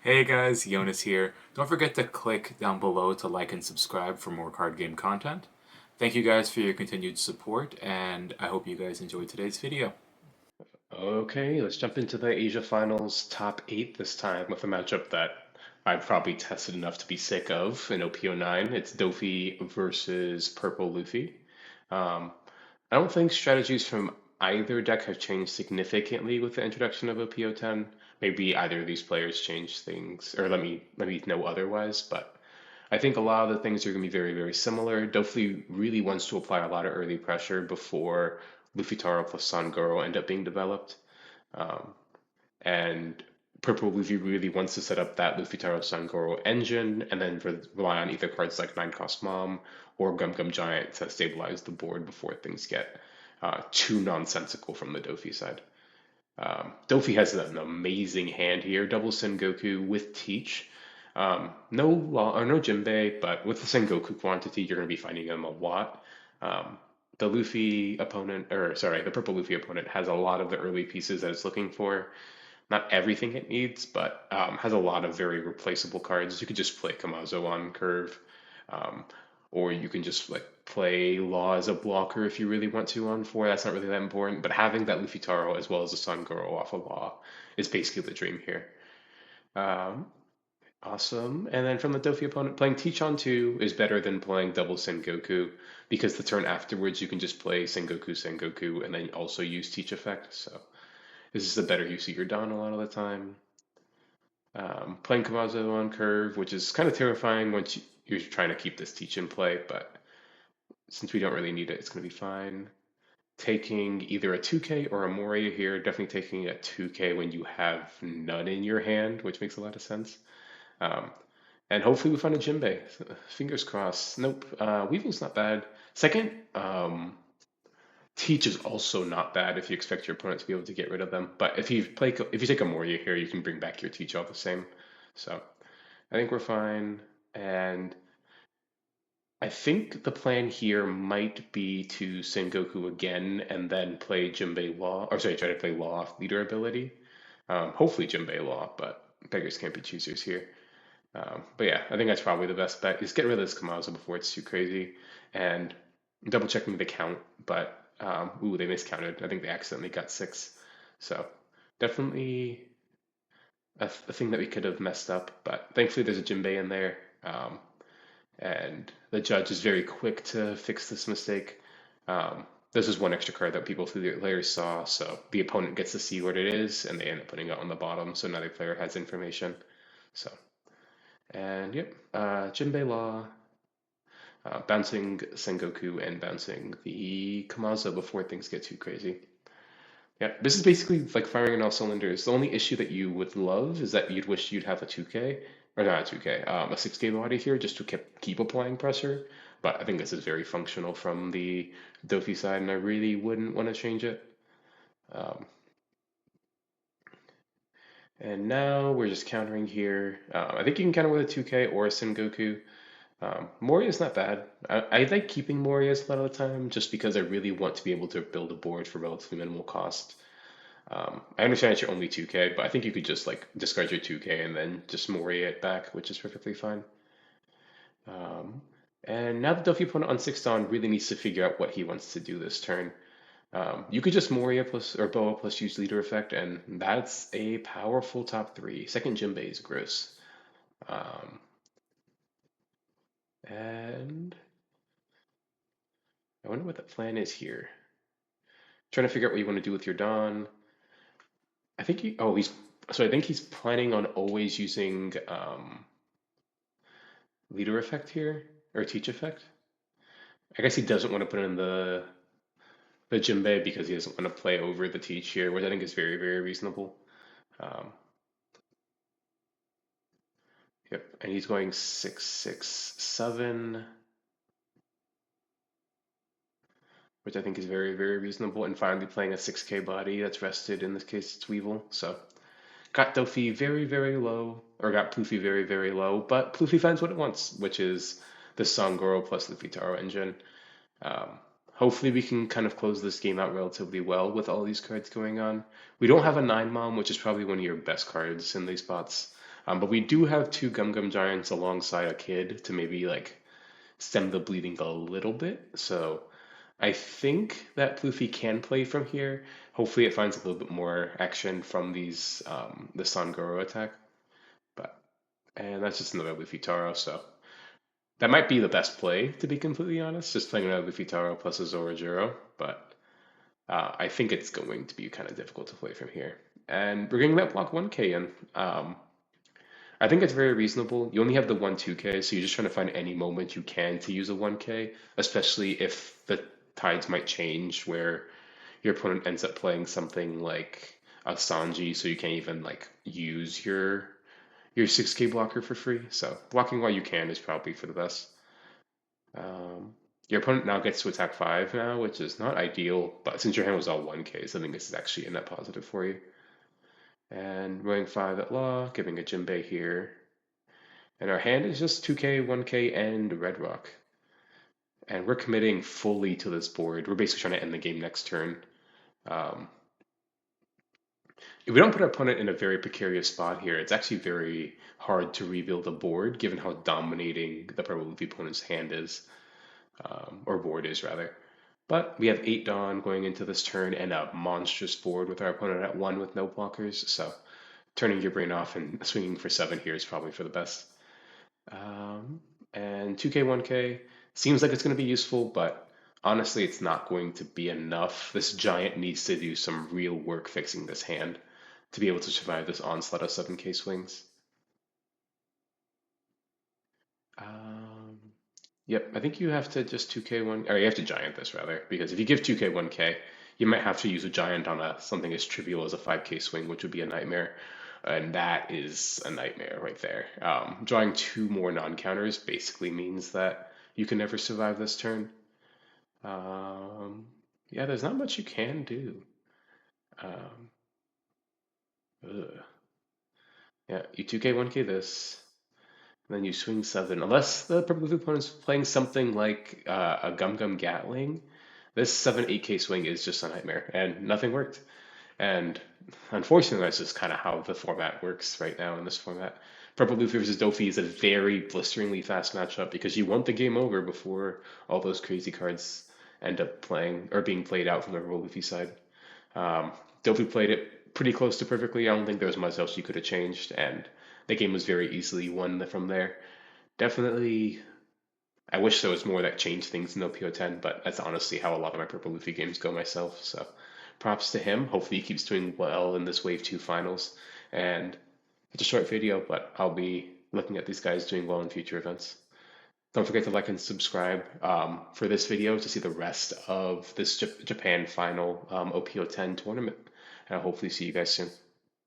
Hey guys, Yonas here. Don't forget to click down below to like and subscribe for more card game content. Thank you guys for your continued support, and I hope you guys enjoyed today's video. Okay, let's jump into the Asia Finals top eight this time with a matchup that I've probably tested enough to be sick of in OP09. It's Dofi versus Purple Luffy. Um, I don't think strategies from either deck have changed significantly with the introduction of OP10. Maybe either of these players changed things, or let me know otherwise, but I think a lot of the things are going to be very, very similar. Doflamingo really wants to apply a lot of early pressure before Luffy Taro plus Sangoro end up being developed. Um, and Purple Luffy really wants to set up that Luffy Taro Sangoro engine and then rely on either cards like Nine Cost Mom or Gum Gum Giant to stabilize the board before things get too nonsensical from the Dofi side. Dofi has an amazing hand here, double Sengoku with Teach. No law or no Jinbei, but with the Sengoku quantity, you're going to be finding him a lot. Um, the Luffy opponent, or sorry, the purple Luffy opponent has a lot of the early pieces that it's looking for. Not everything it needs, but has a lot of very replaceable cards. You could just play Kamazo on curve, um, or you can just like play Law as a blocker if you really want to on four. That's not really that important, but having that Luffy Taro as well as the Sun Girl off of Law is basically the dream here. Um, awesome. And then from the Dofi opponent, playing Teach on 2 is better than playing double Sengoku because the turn afterwards you can just play Sengoku, and then also use Teach effect. So this is the better use of your Dawn a lot of the time. Playing Kamazo on curve, which is kind of terrifying once you're trying to keep this Teach in play, but since we don't really need it, it's going to be fine. Taking either a 2K or a Moria here, definitely taking a 2K when you have none in your hand, which makes a lot of sense. Um, and hopefully we find a Jinbei. Fingers crossed. Nope. Weaving's not bad. Second, Teach is also not bad if you expect your opponent to be able to get rid of them. But if you take a Moria here, you can bring back your Teach all the same. So I think we're fine. And I think the plan here might be to Sengoku again and then play Jinbei Law, or sorry, try to play Law off leader ability. Hopefully Jinbei Law, but beggars can't be choosers here. But yeah, I think that's probably the best bet is get rid of this Kamazo before it's too crazy. And double checking the count, but ooh, they miscounted. I think they accidentally got six. So definitely a thing that we could have messed up, but thankfully there's a Jinbei in there. And the judge is very quick to fix this mistake. This is one extra card that people through the layers saw, so the opponent gets to see what it is, and they end up putting it on the bottom, so another player has information. So, and yep, Jinbei Law, bouncing Sengoku, and bouncing the Kamazo before things get too crazy. Yeah, this is basically like firing on all cylinders. The only issue that you would love is that you'd wish you'd have a 2K, or not a 2K, a 6K body here just to keep applying pressure. But I think this is very functional from the Dofi side, and I really wouldn't want to change it. Um, and now we're just countering here. I think you can counter with a 2K or a Sengoku. Moria is not bad. I like keeping Morias a lot of the time just because I really want to be able to build a board for relatively minimal cost. I understand it's your only 2K, but I think you could just like discard your 2K and then just Moria it back, which is perfectly fine. Um, and now the Delphi opponent on 6 Dawn really needs to figure out what he wants to do this turn. You could just Moria plus or Boa plus use leader effect, and that's a powerful top three. Second Jinbei is gross. Um, and I wonder what the plan is here. Trying to figure out what you want to do with your Dawn. I think I think he's planning on always using leader effect here or teach effect. I guess he doesn't want to put in the Jinbei because he doesn't want to play over the teach here, which I think is very, very reasonable. Um, yep, and he's going 6, 6, 7, which I think is very, very reasonable. And finally playing a 6K body that's rested. In this case, it's Weevil. So got Dofi very, very low, or got Poofy very, very low, but Poofy finds what it wants, which is the Sangoro plus the Fitaro engine. Um, hopefully we can kind of close this game out relatively well with all these cards going on. We don't have a 9 Mom, which is probably one of your best cards in these spots. But we do have two Gum Gum Giants alongside a kid to maybe like stem the bleeding a little bit. So I think that Luffy can play from here. Hopefully, it finds a little bit more action from these the Sangoro attack. But and that's just another Luffy Taro. So that might be the best play, to be completely honest. Just playing another Luffy Taro plus a Zoro. But I think it's going to be kind of difficult to play from here. And we're getting that block 1k in. I think it's very reasonable. You only have the 1-2k, so you're just trying to find any moment you can to use a 1k, especially if the tides might change where your opponent ends up playing something like a Sanji, so you can't even like use your 6k blocker for free. So blocking while you can is probably for the best. Your opponent now gets to attack 5 now, which is not ideal, but since your hand was all 1ks, I think this is actually a net positive for you. And running 5 at law, giving a Jinbei here. And our hand is just 2k, 1k, and Red Rock. And we're committing fully to this board. We're basically trying to end the game next turn. Um, if we don't put our opponent in a very precarious spot here, it's actually very hard to rebuild a board given how dominating the probability opponent's hand is, or board is rather. But we have 8 Dawn going into this turn and a monstrous board with our opponent at 1 with no blockers, so turning your brain off and swinging for 7 here is probably for the best. And 2k, 1k seems like it's going to be useful, but honestly, it's not going to be enough. This giant needs to do some real work fixing this hand to be able to survive this onslaught of 7k swings. Um, yep, I think you have to just 2k 1, or you have to giant this rather, because if you give 2k 1k, you might have to use a giant on something as trivial as a 5k swing, which would be a nightmare. And that is a nightmare right there. Drawing 2 more non-counters basically means that you can never survive this turn. Yeah, there's not much you can do. Um, yeah, you 2k, 1k this, and then you swing 7. Unless the purple opponent's playing something like a Gum Gum Gatling, this 7, 8k swing is just a nightmare, and nothing worked. And unfortunately, that's just kind of how the format works right now in this format. Purple Luffy versus Dofi is a very blisteringly fast matchup because you want the game over before all those crazy cards end up playing or being played out from the Purple Luffy side. Um, Dofi played it pretty close to perfectly. I don't think there was much else you could have changed, and the game was very easily won from there. Definitely, I wish there was more that changed things in OP10, but that's honestly how a lot of my Purple Luffy games go myself. So props to him. Hopefully he keeps doing well in this Wave 2 finals. And it's a short video, but I'll be looking at these guys doing well in future events. Don't forget to like and subscribe for this video to see the rest of this Japan final OPO10 tournament. And I'll hopefully see you guys soon.